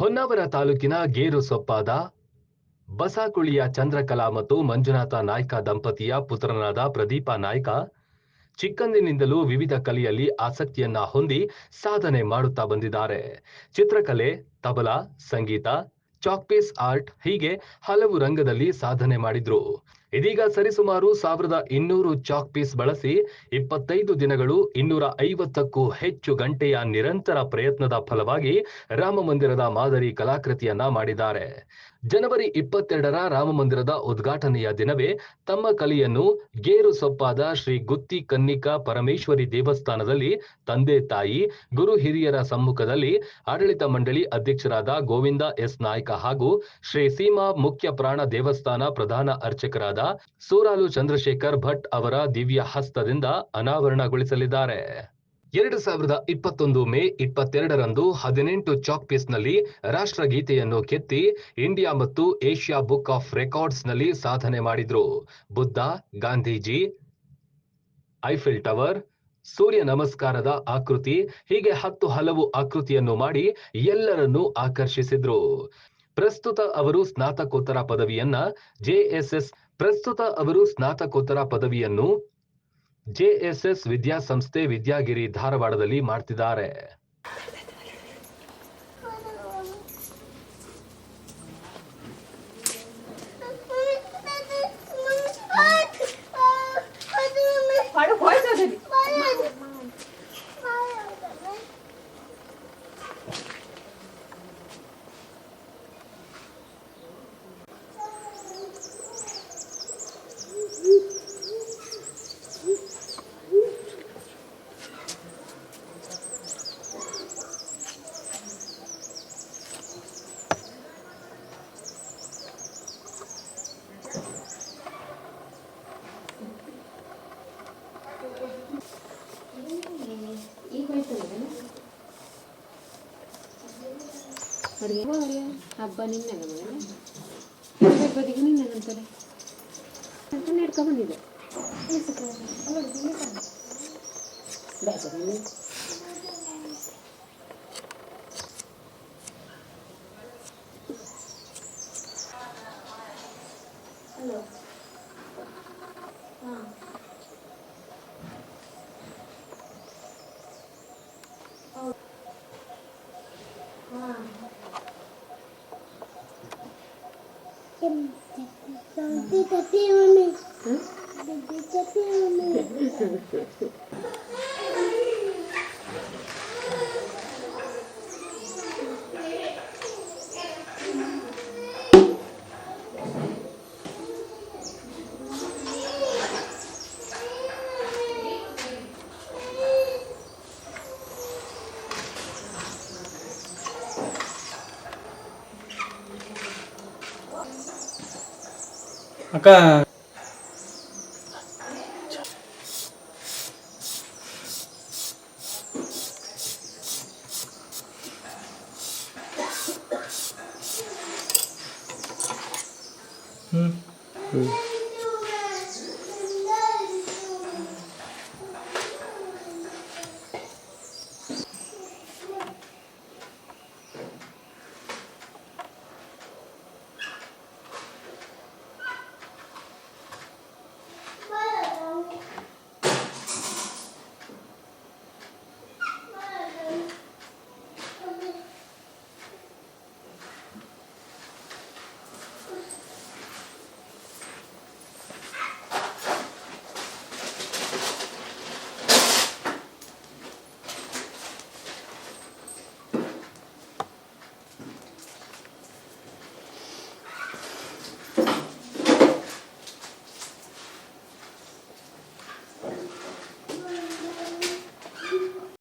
ಹೊನ್ನಾವರ ತಾಲೂಕಿನ ಗೇರು ಸೊಪ್ಪಾದ ಬಸಾಕುಳಿಯ ಚಂದ್ರಕಲಾ ಮತ್ತು ಮಂಜುನಾಥ ನಾಯ್ಕ ದಂಪತಿಯ ಪುತ್ರನಾದ ಪ್ರದೀಪ ನಾಯ್ಕ ಚಿಕ್ಕಂದಿನಿಂದಲೂ ವಿವಿಧ ಕಲೆಯಲ್ಲಿ ಆಸಕ್ತಿಯನ್ನ ಹೊಂದಿ ಸಾಧನೆ ಮಾಡುತ್ತಾ ಬಂದಿದ್ದಾರೆ. ಚಿತ್ರಕಲೆ, ತಬಲಾ, ಸಂಗೀತ, ಚಾಕ್ಪೀಸ್ ಆರ್ಟ್ ಹೀಗೆ ಹಲವು ರಂಗದಲ್ಲಿ ಸಾಧನೆ ಮಾಡಿದ್ರು. ಇದೀಗ ಸರಿಸುಮಾರು 1200 ಚಾಕ್ ಪೀಸ್ ಬಳಸಿ 25 ದಿನಗಳು 250ಕ್ಕೂ ಹೆಚ್ಚು ಗಂಟೆಯ ನಿರಂತರ ಪ್ರಯತ್ನದ ಫಲವಾಗಿ ರಾಮಮಂದಿರದ ಮಾದರಿ ಕಲಾಕೃತಿಯನ್ನ ಮಾಡಿದ್ದಾರೆ. ಜನವರಿ 22ರ ರಾಮಮಂದಿರದ ಉದ್ಘಾಟನೆಯ ದಿನವೇ ತಮ್ಮ ಕಲೆಯನ್ನು ಗೇರು ಸೊಪ್ಪಾದ ಶ್ರೀ ಗುತ್ತಿ ಕನ್ನಿಕಾ ಪರಮೇಶ್ವರಿ ದೇವಸ್ಥಾನದಲ್ಲಿ ತಂದೆ ತಾಯಿ, ಗುರು ಹಿರಿಯರ ಸಮ್ಮುಖದಲ್ಲಿ ಆಡಳಿತ ಮಂಡಳಿ ಅಧ್ಯಕ್ಷರಾದ ಗೋವಿಂದ ಎಸ್ ನಾಯ್ಕ ಹಾಗೂ ಶ್ರೀ ಸೀಮಾ ಮುಖ್ಯ ಪ್ರಾಣ ದೇವಸ್ಥಾನ ಪ್ರಧಾನ ಅರ್ಚಕರಾದ ಸೂರಾಲು ಚಂದ್ರಶೇಖರ್ ಭಟ್ ಅವರ ದಿವ್ಯ ಹಸ್ತದಿಂದ ಅನಾವರಣಗೊಳಿಸಲಿದ್ದಾರೆ. 2021 ಮೇ 22ರಂದು 18 ಚಾಕ್ ಪೀಸ್ನಲ್ಲಿ ರಾಷ್ಟ್ರಗೀತೆಯನ್ನು ಕೆತ್ತಿ ಇಂಡಿಯಾ ಮತ್ತು ಏಷ್ಯಾ ಬುಕ್ ಆಫ್ ರೆಕಾರ್ಡ್ಸ್ನಲ್ಲಿ ಸಾಧನೆ ಮಾಡಿದ್ರು. ಬುದ್ಧ, ಗಾಂಧೀಜಿ, ಐಫಿಲ್ ಟವರ್, ಸೂರ್ಯ ನಮಸ್ಕಾರದ ಆಕೃತಿ ಹೀಗೆ 10 ಹಲವು ಆಕೃತಿಯನ್ನು ಮಾಡಿ ಎಲ್ಲರನ್ನೂ ಆಕರ್ಷಿಸಿದ್ರು. ಪ್ರಸ್ತುತ ಅವರು ಸ್ನಾತಕೋತ್ತರ ಪದವಿಯನ್ನು ಜೆಎಸ್ಎಸ್ ವಿದ್ಯಾಸಂಸ್ಥೆ ವಿದ್ಯಾಗಿರಿ ಧಾರವಾಡದಲ್ಲಿ ಮಾಡ್ತಿದ್ದಾರೆ. ಹಬ್ಬ ನಿನ್ನಾಗ ಬದಿಗೆ ನಿನ್ನಾಗಂತಾರೆ ಹಿಡ್ಕೊಂಡ್ಬಂದಿದೆ. ಅಕ್ಕ ಹ್ಮ್